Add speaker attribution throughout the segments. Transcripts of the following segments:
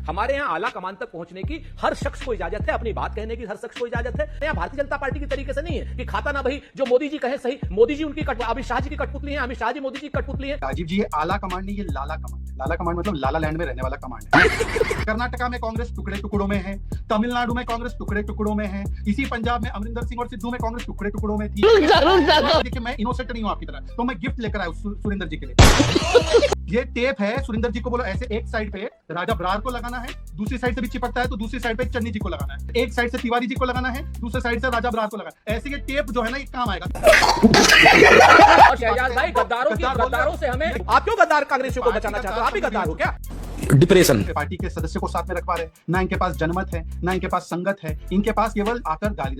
Speaker 1: हमारे यहाँ आला कमान तक पहुंचने की हर शख्स को इजाजत है, अपनी बात कहने की हर शख्स को इजाजत है। यहाँ भारतीय जनता पार्टी की तरीके से नहीं है कि खाता ना भाई जो मोदी जी कहे सही, मोदी जी उनकी अमित शाह जी की कठपुतली है, अमित शाह जी मोदी जी की कठपुतली है।
Speaker 2: राजीव जी, ये आला कमांड नहीं, ये लाला कमांड है। लाला कमांड मतलब लाला लैंड में रहने वाला कमांड है। कर्नाटका में कांग्रेस टुकड़े टुकड़ों में है, तमिलनाडु में कांग्रेस टुकड़े टुकड़ों में है, इसी पंजाब में अमरिंदर सिंह और सिद्धू में कांग्रेस टुकड़े टुकड़ों में थी। देखिए, मैं इनोसेंट नहीं हूं आपकी तरह, तो मैं गिफ्ट लेकर आया सुरेंद्र जी के लिए। ये टेप है, सुरेंद्र जी को बोलो ऐसे एक साइड पे राजा बरार को लगाना है, दूसरी साइड से भी चिपकता है तो दूसरी साइड पे चन्नी जी को लगाना है, एक साइड से तिवारी जी को लगाना है, दूसरी साइड से राजा बरार को लगाना है। ऐसे ये टेप जो है ना, ये काम आएगा।
Speaker 1: और शहजाद भाई, गद्दारों से हमें, आप क्यों गद्दार कांग्रेसियों को बचाना चाहते हो? आप भी गद्दार हो क्या?
Speaker 3: डिप्रेशन
Speaker 2: पार्टी के सदस्य को साथ में रख पा रहे, ना इनके पास जनमत है, ना इनके पास संगत है, इनके पास केवल आकर गाली।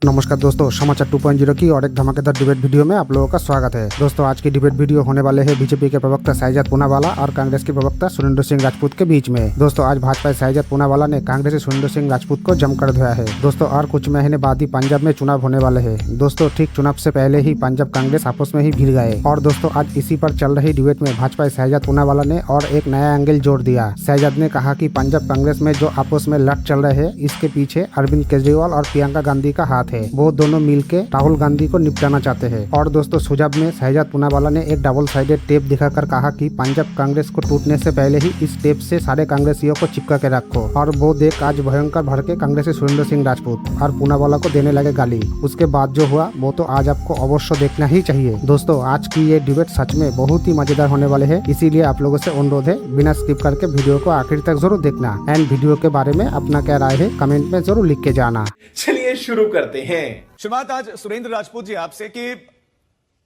Speaker 4: नमस्कार दोस्तों, समाचार 2.0 की और एक धमाकेदार डिबेट वीडियो में आप लोगों का स्वागत है। दोस्तों, आज की डिबेट वीडियो होने वाले हैं बीजेपी के प्रवक्ता शहजाद पूनावाला और कांग्रेस के प्रवक्ता सुरेंद्र सिंह राजपूत के बीच में। दोस्तों, आज भाजपा शहजाद पूनावाला ने कांग्रेसी सुरेंद्र सिंह राजपूत को जमकर धोया है। दोस्तों, और कुछ महीने बाद ही पंजाब में चुनाव होने वाले है। दोस्तों, ठीक चुनाव से पहले ही पंजाब कांग्रेस आपस में ही भिड़ गए। और दोस्तों, आज इसी पर चल रही डिबेट में भाजपा शहजाद पूनावाला ने और एक नया एंगल जोड़ दिया। शहजाद ने कहा कि पंजाब कांग्रेस में जो आपस में लड़ चल रहे हैं, इसके पीछे अरविंद केजरीवाल और प्रियंका गांधी का हाथ है। वो दोनों मिलके राहुल गांधी को निपटाना चाहते हैं। और दोस्तों, सुझाव में शहजाद पूनावाला ने एक डबल साइडेड टेप दिखाकर कहा कि पंजाब कांग्रेस को टूटने से पहले ही इस टेप से सारे कांग्रेसियों को चिपका के रखो। और वो देख आज भयंकर भड़के कांग्रेसी सुरेंद्र सिंह राजपूत और पूनावाला को देने लगे गाली। उसके बाद जो हुआ वो तो आज आपको अवश्य देखना ही चाहिए। दोस्तों, आज की ये डिबेट सच में बहुत ही मजेदार होने वाले है, इसीलिए आप लोगों से अनुरोध है बिना स्किप करके वीडियो को आखिर तक जरूर देखना। एंड वीडियो के बारे में अपना क्या राय है कमेंट में जरूर लिख के जाना।
Speaker 3: चलिए शुरू करते हैं।
Speaker 5: शुरुआत आज सुरेंद्र राजपूत जी आपसे कि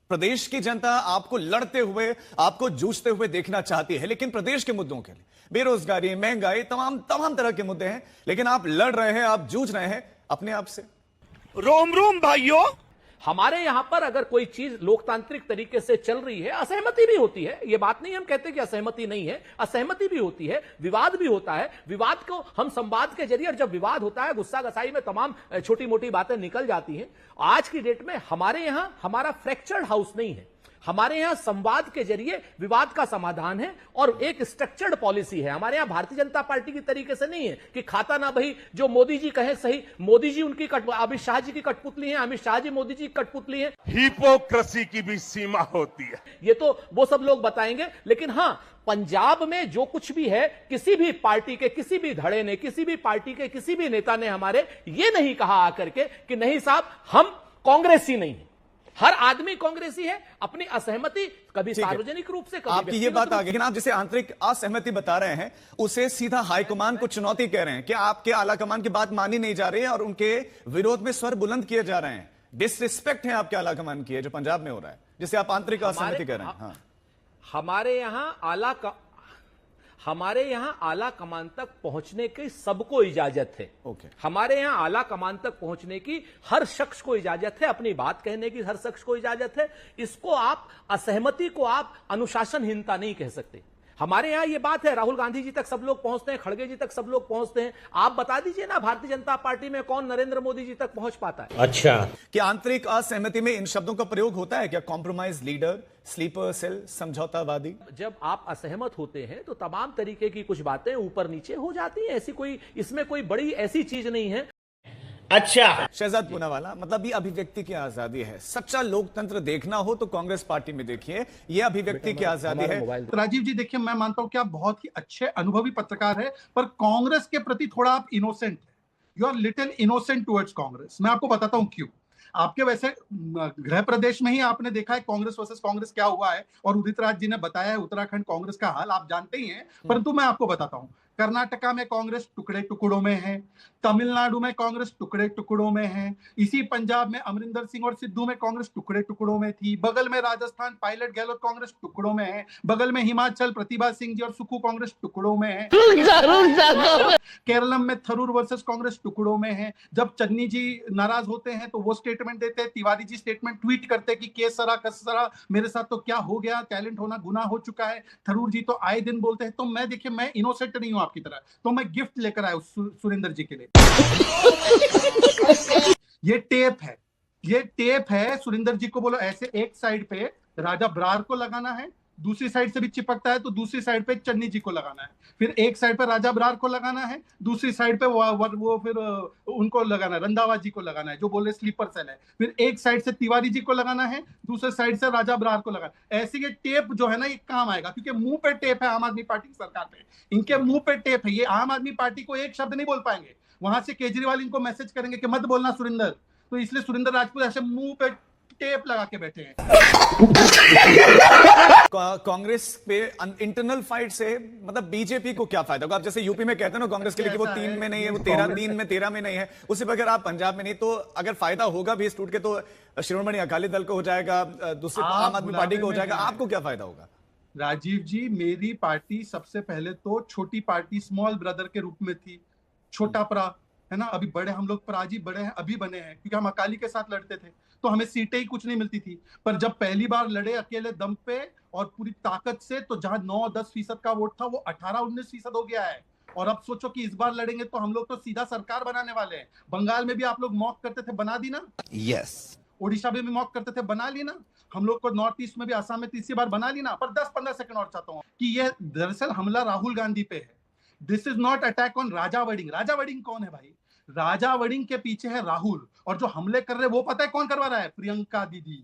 Speaker 5: प्रदेश की जनता आपको लड़ते हुए, आपको जूझते हुए देखना चाहती है, लेकिन प्रदेश के मुद्दों के लिए, बेरोजगारी, महंगाई, तमाम तरह के मुद्दे हैं, लेकिन आप लड़ रहे हैं, आप जूझ रहे हैं अपने आप से।
Speaker 3: रोम रोम भाइयों,
Speaker 1: हमारे यहां पर अगर कोई चीज लोकतांत्रिक तरीके से चल रही है, असहमति भी होती है। ये बात नहीं हम कहते कि असहमति नहीं है, असहमति भी होती है, विवाद भी होता है। विवाद को हम संवाद के जरिए, जब विवाद होता है, गुस्सा गसाई में तमाम छोटी मोटी बातें निकल जाती हैं। आज की डेट में हमारे यहां हमारा फ्रैक्चर्ड हाउस नहीं है। हमारे यहां संवाद के जरिए विवाद का समाधान है और एक स्ट्रक्चर्ड पॉलिसी है। हमारे यहां भारतीय जनता पार्टी की तरीके से नहीं है कि खाता ना भाई जो मोदी जी कहे सही, मोदी जी उनकी अमित शाह जी की कठपुतली है, अमित शाह जी मोदी जी की कठपुतली है।
Speaker 3: हिपोक्रेसी की भी सीमा होती है।
Speaker 1: ये तो वो सब लोग बताएंगे, लेकिन हां, पंजाब में जो कुछ भी है, किसी भी पार्टी के किसी भी धड़े ने, किसी भी पार्टी के किसी भी नेता ने हमारे ये नहीं कहा आकर के कि नहीं साहब हम कांग्रेसी नहीं है। हर आदमी कांग्रेसी है। अपनी असहमति कभी सार्वजनिक रूप से, कभी
Speaker 5: आपकी ये बात आ गई, लेकिन आप जिसे आंतरिक असहमति बता रहे हैं, उसे सीधा हाईकमान को चुनौती कह रहे हैं कि आपके आला कमान की बात मानी नहीं जा रही है और उनके विरोध में स्वर बुलंद किए जा रहे हैं। डिसरिस्पेक्ट है आपके आला कमान की, जो पंजाब में हो रहा है, जिसे आप आंतरिक असहमति कह रहे हैं। हाँ।
Speaker 1: हमारे यहां आला कमान तक पहुंचने की सबको इजाजत है। हमारे यहां आला कमान तक पहुंचने की हर शख्स को इजाजत है, अपनी बात कहने की हर शख्स को इजाजत है। इसको आप असहमति को आप अनुशासनहीनता नहीं कह सकते। हमारे यहां ये बात है, राहुल गांधी जी तक सब लोग पहुंचते हैं, खड़गे जी तक सब लोग पहुंचते हैं। आप बता दीजिए ना, भारतीय जनता पार्टी में कौन नरेंद्र मोदी जी तक पहुंच पाता है?
Speaker 3: अच्छा,
Speaker 5: कि आंतरिक असहमति में इन शब्दों का प्रयोग होता है क्या? कॉम्प्रोमाइज लीडर, स्लीपर सेल, समझौतावादी।
Speaker 1: जब आप असहमत होते हैं तो तमाम तरीके की कुछ बातें ऊपर नीचे हो जाती हैं। ऐसी कोई, इसमें कोई बड़ी ऐसी चीज नहीं है।
Speaker 3: अच्छा,
Speaker 5: शहजाद पूनावाला, मतलब ये अभिव्यक्ति की आजादी है। सच्चा लोकतंत्र देखना हो तो कांग्रेस पार्टी में देखिए, ये अभिव्यक्ति की आजादी है।
Speaker 2: राजीव जी, देखिए, मैं मानता हूं कि आप बहुत ही अच्छे अनुभवी पत्रकार है, पर कांग्रेस के प्रति थोड़ा आप इनोसेंट है। You are little innocent towards Congress. मैं आपको बताता हूं क्यों। आपके वैसे गृह प्रदेश में ही आपने देखा है कांग्रेस वर्सेस कांग्रेस क्या हुआ है, और उदित राज जी ने बताया है उत्तराखंड कांग्रेस का हाल आप जानते ही हैं। परंतु मैं आपको बताता हूं, कर्नाटका में कांग्रेस टुकड़े टुकड़ों में है, तमिलनाडु में कांग्रेस टुकड़े टुकड़ों में है, इसी पंजाब में अमरिंदर सिंह और सिद्धू में कांग्रेस टुकड़े टुकड़ों में थी, बगल में राजस्थान पायलट गहलोत कांग्रेस टुकड़ों में है, बगल में हिमाचल प्रतिभा सिंह जी और सुक्खू कांग्रेस टुकड़ों में है, केरलम में थरूर वर्सेस कांग्रेस टुकड़ों में है। जब चन्नी जी नाराज होते हैं तो वो स्टेटमेंट देते हैं, तिवारी जी स्टेटमेंट ट्वीट करते हैं कि के सरा कस सरा, मेरे साथ तो क्या हो गया, टैलेंट होना गुनाह हो चुका है। थरूर जी तो आए दिन बोलते हैं। तो मैं, देखिए, मैं इनोसेंट नहीं हूं आपकी तरह, तो मैं गिफ्ट लेकर आया सुरेंद्र जी के लिए। ये टेप है, सुरेंद्र जी को बोलो ऐसे एक साइड पे राजा बरार को लगाना है, दूसरी साइड से भी चिपकता है तो दूसरी साइड पे चन्नी जी को लगाना है, फिर एक साइड पे राजा बरार को लगाना है, दूसरी साइड पे वो फिर उनको लगाना है, रंधावा जी को लगाना है जो बोले स्लीपर सेल है, फिर एक साइड से तिवारी जी को लगाना है, दूसरे साइड से राजा बरार को लगाना है। ऐसे ये टेप जो है ना ये काम आएगा, क्योंकि मुंह पे टेप है आम आदमी पार्टी की सरकार पे, इनके मुंह पे टेप है, ये आम आदमी पार्टी को एक शब्द नहीं बोल पाएंगे। वहां से केजरीवाल इनको मैसेज करेंगे कि मत बोलना सुरेंद्र, तो इसलिए सुरेंद्र राजपूत ऐसे मुंह पे टेप लगा के बैठे हैं।
Speaker 5: कांग्रेस पे इंटरनल फाइट से मतलब बीजेपी को क्या फायदा होगा? आप जैसे यूपी में कहते हैं ना कांग्रेस के लिए कि वो 3 में नहीं है, वो 13 में 13 में नहीं है, उसी पर अगर आप पंजाब में नहीं, तो अगर फायदा होगा भी इस टूट के तो श्रोमणी अकाली दल को हो जाएगा, दूसरे आम आदमी पार्टी को हो जाएगा, आपको क्या फायदा होगा?
Speaker 2: राजीव जी, मेरी पार्टी सबसे पहले तो छोटी पार्टी स्मॉल ब्रदर के रूप में थी, छोटा परा है ना, अभी बड़े हम लोग पराजी बड़े हैं, अभी बने हैं, क्योंकि हम अकाली के साथ लड़ते थे तो हमें सीटें ही कुछ नहीं मिलती थी, पर जब पहली बार लड़े अकेले दम पे और पूरी ताकत से, तो जहां 9-10% का वोट था वो 18-19% हो गया है। और अब सोचो कि इस बार लड़ेंगे तो हम लोग तो सीधा सरकार बनाने वाले हैं। बंगाल में भी आप लोग मॉक करते थे, बना दी ना?
Speaker 5: यस।
Speaker 2: ओडिशा में भी मॉक करते थे, बना ली ना? हम लोग को नॉर्थ ईस्ट में भी, असम में तीसरी बार बना ली ना? पर 10-15 सेकंड और चाहता हूँ कि ये दरअसल हमला राहुल गांधी पे है। This is not attack on Raja wedding. Raja wedding कौन है भाई? राजा वडिंग के पीछे है राहुल, और जो हमले कर रहे हैं वो पता है कौन करवा रहा है? प्रियंका दीदी।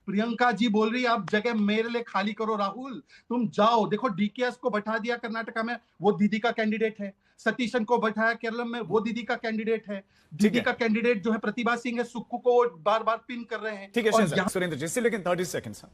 Speaker 2: प्रियंका जी बोल रही है आप जगह मेरे लिए खाली करो राहुल, तुम जाओ। देखो डीकेएस को बैठा दिया कर्नाटका में, वो दीदी का कैंडिडेट है। सतीशन को बैठाया केरल में, वो दीदी का कैंडिडेट है। दीदी का कैंडिडेट जो है प्रतिभा सिंह है, सुक्कू को बार बार पिन कर रहे हैं।
Speaker 5: ठीक है सुरेंद्र जी, लेकिन 30 सेकंड्स।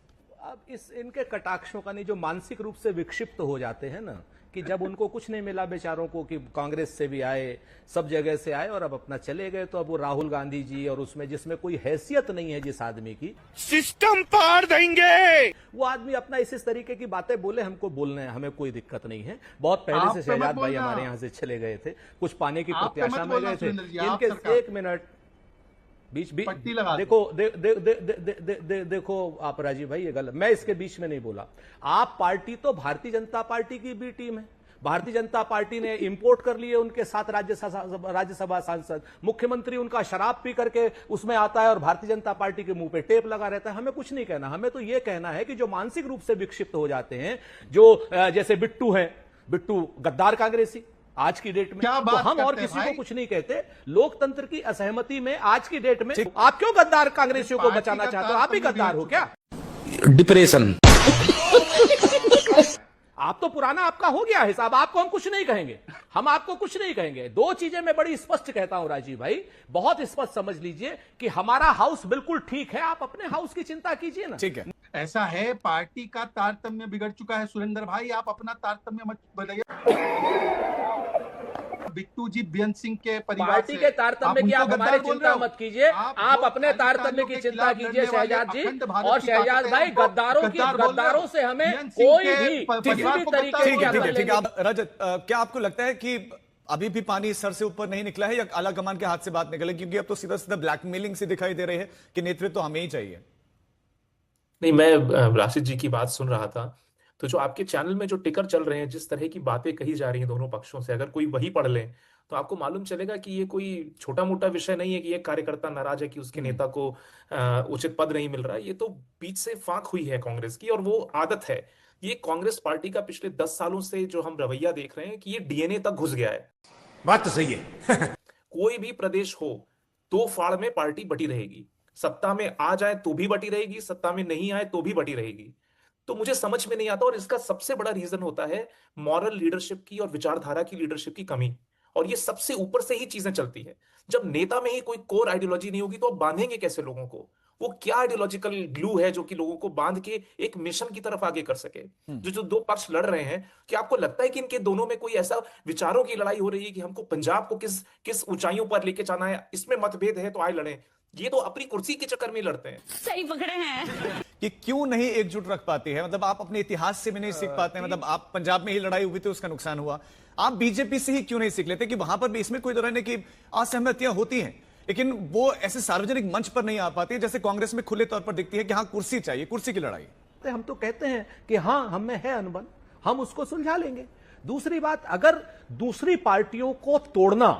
Speaker 1: अब इनके कटाक्षों का नहीं, जो मानसिक रूप से विक्षिप्त हो जाते हैं ना, कि जब उनको कुछ नहीं मिला बेचारों को, कि कांग्रेस से भी आए, सब जगह से आए और अब अपना चले गए, तो अब वो राहुल गांधी जी और उसमें जिसमें कोई हैसियत नहीं है जिस आदमी की,
Speaker 3: सिस्टम पार देंगे,
Speaker 1: वो आदमी अपना इस तरीके की बातें बोले, हमको बोलने हैं, हमें कोई दिक्कत नहीं है। बहुत पहले से शहजाद भाई हमारे यहाँ से चले गए थे, कुछ पाने की प्रत्याशा में गए थे। इनके 1 मिनट बीच देखो देखो आप राजीव भाई, ये गलत, मैं इसके बीच में नहीं बोला। आप पार्टी तो भारतीय जनता पार्टी की भी टीम है, भारतीय जनता पार्टी ने इंपोर्ट कर लिए उनके साथ राज्यसभा सांसद, मुख्यमंत्री उनका शराब पी करके उसमें आता है और भारतीय जनता पार्टी के मुंह पे टेप लगा रहता है। हमें कुछ नहीं कहना, हमें तो यह कहना है कि जो मानसिक रूप से विक्षिप्त हो जाते हैं, जो जैसे बिट्टू है, बिट्टू गद्दार कांग्रेसी आज की डेट में, तो हम और किसी को कुछ नहीं कहते। लोकतंत्र की असहमति में आज की डेट में आप क्यों गद्दार कांग्रेसियों को बचाना चाहते हो? आप ही गद्दार हो क्या?
Speaker 6: डिप्रेशन।
Speaker 1: आप तो पुराना आपका हो गया हिसाब, आपको हम कुछ नहीं कहेंगे, हम आपको कुछ नहीं कहेंगे। 2 चीजें मैं बड़ी स्पष्ट कहता हूं राजीव भाई, बहुत स्पष्ट समझ लीजिए कि हमारा हाउस बिल्कुल ठीक है, आप अपने हाउस की चिंता कीजिए ना।
Speaker 5: ठीक है,
Speaker 2: ऐसा है, पार्टी का तारतम्य बिगड़ चुका है सुरेंद्र भाई, आप अपना तारतम्य मत बदलिए। बिट्टू जी बेअंत सिंह के परिवार
Speaker 1: पार्टी के तारतम्य की आप हमारी चिंता मत कीजिए, आप अपने तारतम्य की चिंता कीजिए शहजाद जी। और शहजाद भाई, गद्दारों से हमें कोई भी किसी भी तरीके
Speaker 5: ठीक है। आप रजत, क्या आपको लगता है कि अभी भी पानी सर से ऊपर नहीं निकला है, या आला कमान के हाथ से बात निकले? क्योंकि अब तो सीधा सीधा ब्लैकमेलिंग से दिखाई दे रहे हैं कि नेतृत्व तो हमें ही चाहिए।
Speaker 6: नहीं, मैं राशिद जी की बात सुन रहा था, तो जो आपके चैनल में जो टिकर चल रहे हैं, जिस तरह की बातें कही जा रही हैं दोनों पक्षों से, अगर कोई वही पढ़ ले तो आपको मालूम चलेगा कि ये कोई छोटा मोटा विषय नहीं है कि एक कार्यकर्ता नाराज है कि उसके नेता को उचित पद नहीं मिल रहा है। ये तो बीच से फांक हुई है कांग्रेस की, और वो आदत है, ये कांग्रेस पार्टी का पिछले 10 सालों से जो हम रवैया देख रहे हैं कि ये डीएनए तक घुस गया है।
Speaker 3: बात तो सही है।
Speaker 6: कोई भी प्रदेश हो, 2 फाड़ में पार्टी बटी रहेगी, सत्ता में आ जाए तो भी बटी रहेगी, सत्ता में नहीं आए तो भी बटी रहेगी। तो मुझे समझ में नहीं आता, और इसका सबसे बड़ा रीजन होता है मॉरल लीडरशिप की और विचारधारा की लीडरशिप की कमी, और ये सबसे ऊपर से ही चीजें चलती है। जब नेता में ही कोई कोर आइडियोलॉजी नहीं होगी तो आप बांधेंगे कैसे लोगों को? वो क्या आइडियोलॉजिकल ग्लू है जो कि लोगों को बांध के एक मिशन की तरफ आगे कर सके? जो 2 पक्ष लड़ रहे हैं, क्या आपको लगता है कि इनके दोनों में कोई ऐसा विचारों की लड़ाई हो रही है कि हमको पंजाब को किस ऊंचाइयों पर लेके जाना है, इसमें मतभेद है तो आए लड़ें? ये तो अपनी कुर्सी के चक्कर में लड़ते हैं।
Speaker 7: सही पकड़े हैं
Speaker 5: कि क्यों नहीं एकजुट रख पाती है? मतलब आप अपने इतिहास से भी नहीं सीख पाते हैं? मतलब आप पंजाब में ही लड़ाई हुई थी, उसका नुकसान हुआ, आप बीजेपी से ही क्यों नहीं सीख लेते कि वहां पर भी इसमें कोई तरह की असहमतियां होती हैं, लेकिन वो ऐसे सार्वजनिक मंच पर नहीं आ पाती है जैसे कांग्रेस में खुले तौर पर दिखती है कि हाँ कुर्सी चाहिए, कुर्सी की लड़ाई।
Speaker 1: हम तो कहते हैं कि हाँ हम में है अनबन, हम उसको सुलझा लेंगे। दूसरी बात, अगर दूसरी पार्टियों को तोड़ना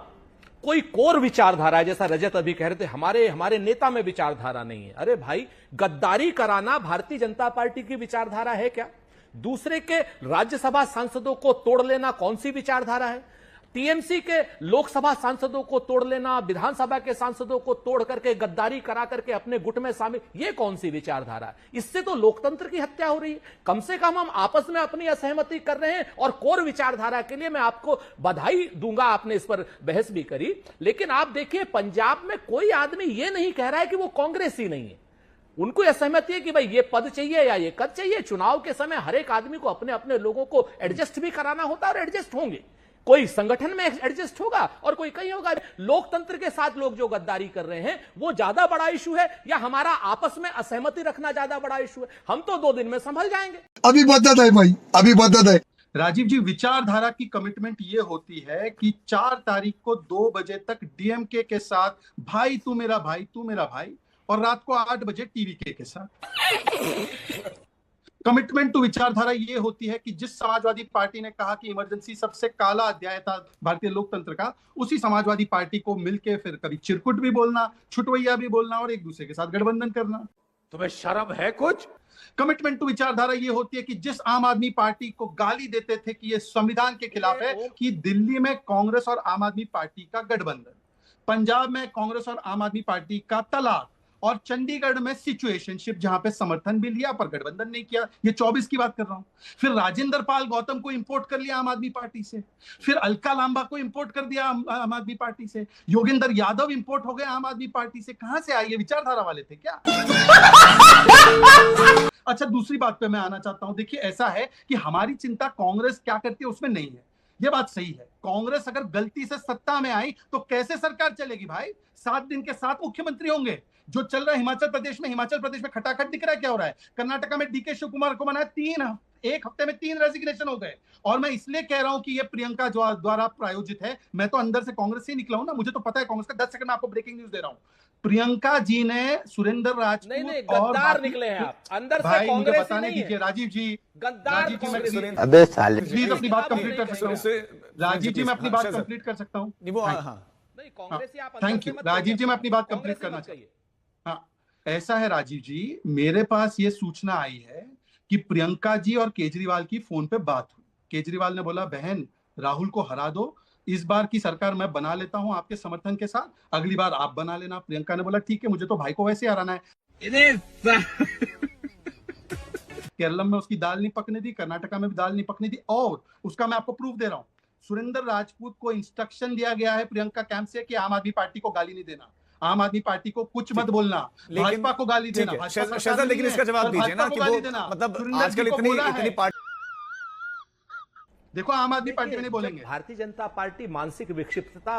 Speaker 1: कोई कोर विचारधारा है, जैसा रजत अभी कह रहे थे हमारे नेता में विचारधारा नहीं है। अरे भाई, गद्दारी कराना भारतीय जनता पार्टी की विचारधारा है क्या? दूसरे के राज्यसभा सांसदों को तोड़ लेना कौन सी विचारधारा है? टीएमसी के लोकसभा सांसदों को तोड़ लेना, विधानसभा के सांसदों को तोड़ करके गद्दारी करा करके अपने गुट में शामिल, ये कौन सी विचारधारा है? इससे तो लोकतंत्र की हत्या हो रही है। कम से कम हम आपस में अपनी असहमति कर रहे हैं, और कोर विचारधारा के लिए मैं आपको बधाई दूंगा, आपने इस पर बहस भी करी। लेकिन आप देखिए, पंजाब में कोई आदमी ये नहीं कह रहा है कि वो कांग्रेस ही नहीं है। उनको यह सहमति है कि भाई ये पद चाहिए या ये कद चाहिए। चुनाव के समय हर एक आदमी को अपने अपने लोगों को एडजस्ट भी कराना होता है, और एडजस्ट होंगे। कोई संगठन में एडजस्ट होगा और कोई कहीं होगा। लोकतंत्र के साथ लोग जो गद्दारी कर रहे हैं वो ज्यादा बड़ा इशू है, या हमारा आपस में असहमति रखना ज्यादा बड़ा इशू है? हम तो 2 दिन में संभल जाएंगे।
Speaker 7: अभी बदत है भाई, अभी बदत है।
Speaker 2: राजीव जी, विचारधारा की कमिटमेंट ये होती है कि 4 तारीख को 2 बजे तक डीएमके के साथ भाई तू मेरा भाई तू मेरा भाई, और रात को 8 बजे टीवीके के साथ। कमिटमेंट टू विचारधारा ये होती है कि जिस समाजवादी पार्टी ने कहा कि इमरजेंसी सबसे काला अध्याय था भारतीय लोकतंत्र का, उसी समाजवादी पार्टी को मिलके फिर कभी चिरकुट भी बोलना, छुटवैया भी बोलना, और एक दूसरे के साथ गठबंधन करना।
Speaker 3: तुम्हें शर्म है कुछ?
Speaker 2: कमिटमेंट टू विचारधारा ये होती है कि जिस आम आदमी पार्टी को गाली देते थे कि ये संविधान के खिलाफ है, कि दिल्ली में कांग्रेस और आम आदमी पार्टी का गठबंधन, पंजाब में कांग्रेस और आम आदमी पार्टी का तलाक, और चंडीगढ़ में सिचुएशनशिप, जहां पे समर्थन भी लिया पर गठबंधन नहीं किया। ये 24 की बात कर रहा हूं। फिर राजेंद्र पाल गौतम को इंपोर्ट कर लिया आम आदमी पार्टी से, फिर अलका लांबा को इंपोर्ट कर दिया आम आदमी पार्टी से, योगेंद्र यादव इंपोर्ट हो गए आम आदमी पार्टी से। कहां से आए? ये विचारधारा वाले थे क्या? अच्छा, दूसरी बात पे मैं आना चाहता हूं। देखिए, ऐसा है कि हमारी चिंता कांग्रेस क्या करती है उसमें नहीं है, ये बात सही है। कांग्रेस अगर गलती से सत्ता में आई तो कैसे सरकार चलेगी भाई? 7 दिन के 7 मुख्यमंत्री होंगे। जो चल रहा है हिमाचल प्रदेश में खटाखट दिख रहा है क्या हो रहा है। कर्नाटका में डीके शिव कुमार को बनाया, 1 हफ्ते में 3 रेजिग्नेशन हो गए। और मैं इसलिए कह रहा हूं कि ये प्रियंका द्वारा प्रायोजित है। मैं तो अंदर से कांग्रेस से ही निकला हूं ना, मुझे तो पता है कांग्रेस का। 10 सेकंड में आपको ब्रेकिंग न्यूज दे रहा हूं। प्रियंका जी ने सुरेंद्र राजपूत
Speaker 1: नहीं, गद्दार निकले हैं आप। अंदर से
Speaker 2: भाई, मुझे
Speaker 1: कांग्रेस
Speaker 2: बताने
Speaker 1: नहीं है।
Speaker 2: दीजिए राजीव जी।
Speaker 1: गद्दार
Speaker 2: राजीव जी,
Speaker 1: कांग्रेस।
Speaker 7: अबे साले,
Speaker 2: प्लीज अपनी बात कंप्लीट कर सकता हूँ। राजीव जी, मैं अपनी बात
Speaker 5: अच्छा,
Speaker 2: कंप्लीट कर सकता हूँ।
Speaker 1: नहीं, कांग्रेस ही आप अंदर
Speaker 2: थैंक
Speaker 1: से
Speaker 2: यू
Speaker 1: मत
Speaker 2: राजीव जी, मैं अपनी बात
Speaker 1: कांग्रेस
Speaker 2: कंप्लीट
Speaker 1: से
Speaker 2: करना
Speaker 1: मत
Speaker 2: चाहता
Speaker 1: कहिए।
Speaker 2: हूँ। हाँ, ऐसा है राजीव जी, मेरे पास ये सूचना आई है कि प्रियंका जी और केजरीवाल की फोन पे बात हुई। केजरीवाल ने बोला, बहन राहुल को हरा दो, इस बार की सरकार मैं बना लेता हूं आपके समर्थन के साथ, अगली बार आप बना लेना। प्रियंका ने बोला, ठीक है, मुझे तो भाई को वैसे हराना है। केरलम में उसकी दाल नहीं पकने दी, कर्नाटका में भी दाल नहीं पकने दी, और उसका मैं आपको प्रूफ दे रहा हूं। सुरेंद्र राजपूत को इंस्ट्रक्शन दिया गया है प्रियंका कैंप से कि आम आदमी पार्टी को गाली नहीं देना, आम आदमी पार्टी को कुछ मत बोलना, भाजपा को गाली देना।
Speaker 5: शहजाद, लेकिन इसका जवाब दीजिए ना कि वो मतलब आजकल इतनी पार्टी।
Speaker 2: देखो, आम आदमी पार्टी में नहीं बोलेंगे।
Speaker 1: भारतीय जनता पार्टी मानसिक विक्षिप्तता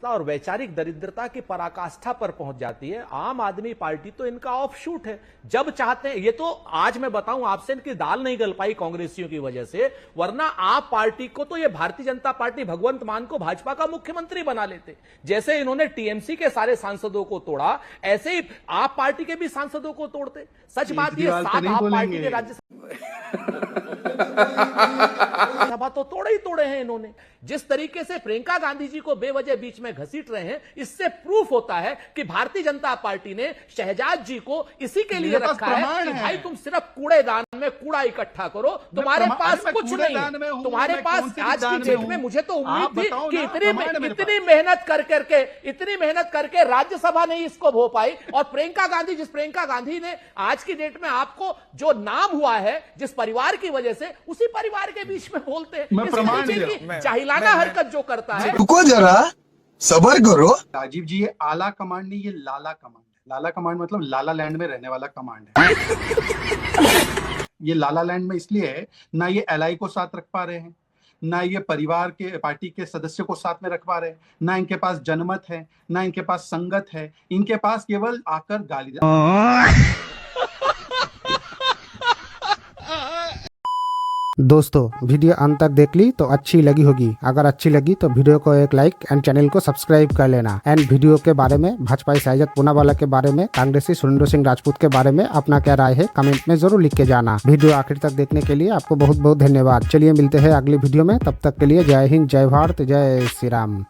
Speaker 1: और वैचारिक दरिद्रता की पराकाष्ठा पर पहुंच जाती है। आम आदमी पार्टी तो इनका ऑफशूट है। जब चाहते हैं, ये तो आज मैं बताऊं आपसे, इनकी दाल नहीं गल पाई कांग्रेसियों की वजह से, वरना आप पार्टी को तो ये भारतीय जनता पार्टी भगवंत मान को भाजपा का मुख्यमंत्री बना लेते। जैसे इन्होंने टीएमसी के सारे सांसदों को तोड़ा, ऐसे ही आप पार्टी के भी सांसदों को तोड़ते। सच बात ये, 7 आप पार्टी के राज्य सभा तो तोड़े ही तोड़े हैं इन्होंने। जिस तरीके से प्रियंका गांधी जी को बेवजह बीच में घसीट रहे हैं, इससे प्रूफ होता है कि भारतीय जनता पार्टी ने शहजाद जी को इसी के लिए रखा है कि भाई तुम सिर्फ कूड़ेदान में कूड़ा इकट्ठा करो, तुम्हारे पास कुछ नहीं है। तुम्हारे पास आज की डेट में, मुझे तो उम्मीद थी कि इतनी मेहनत करके राज्यसभा नहीं इसको हो पाई, और प्रियंका गांधी, जिस प्रियंका गांधी ने आज की डेट में आपको जो नाम हुआ है जिस परिवार की वजह से, उसी परिवार के बीच में बोलते हैं। जाहिलाना हरकत जो करता है।
Speaker 7: रुको जरा, सबर करो।
Speaker 2: राजीव जी, ये आला कमांड नहीं, ये लाला कमांड है। लाला कमांड मतलब लाला लैंड में रहने वाला कमांड है। ये लाला लैंड में इसलिए है, ना ये एलआई को साथ रख पा रहे हैं, ना ये परिवार के पार्टी के सदस्य को साथ में रख पा रहे हैं, ना इनके पास जनमत है, ना इनके पास संगत है, इनके पास केवल आकर गाली।
Speaker 4: दोस्तों वीडियो अंत तक देख ली तो अच्छी लगी होगी। अगर अच्छी लगी तो वीडियो को एक लाइक एंड चैनल को सब्सक्राइब कर लेना। एंड वीडियो के बारे में, भाजपा साइजत पूनावाला के बारे में, कांग्रेसी सुरेंद्र सिंह राजपूत के बारे में अपना क्या राय है कमेंट में जरूर लिख के जाना। वीडियो आखिर तक देखने के लिए आपको बहुत बहुत धन्यवाद। चलिए मिलते हैं अगली वीडियो में, तब तक के लिए जय हिंद, जय भारत, जय श्री राम।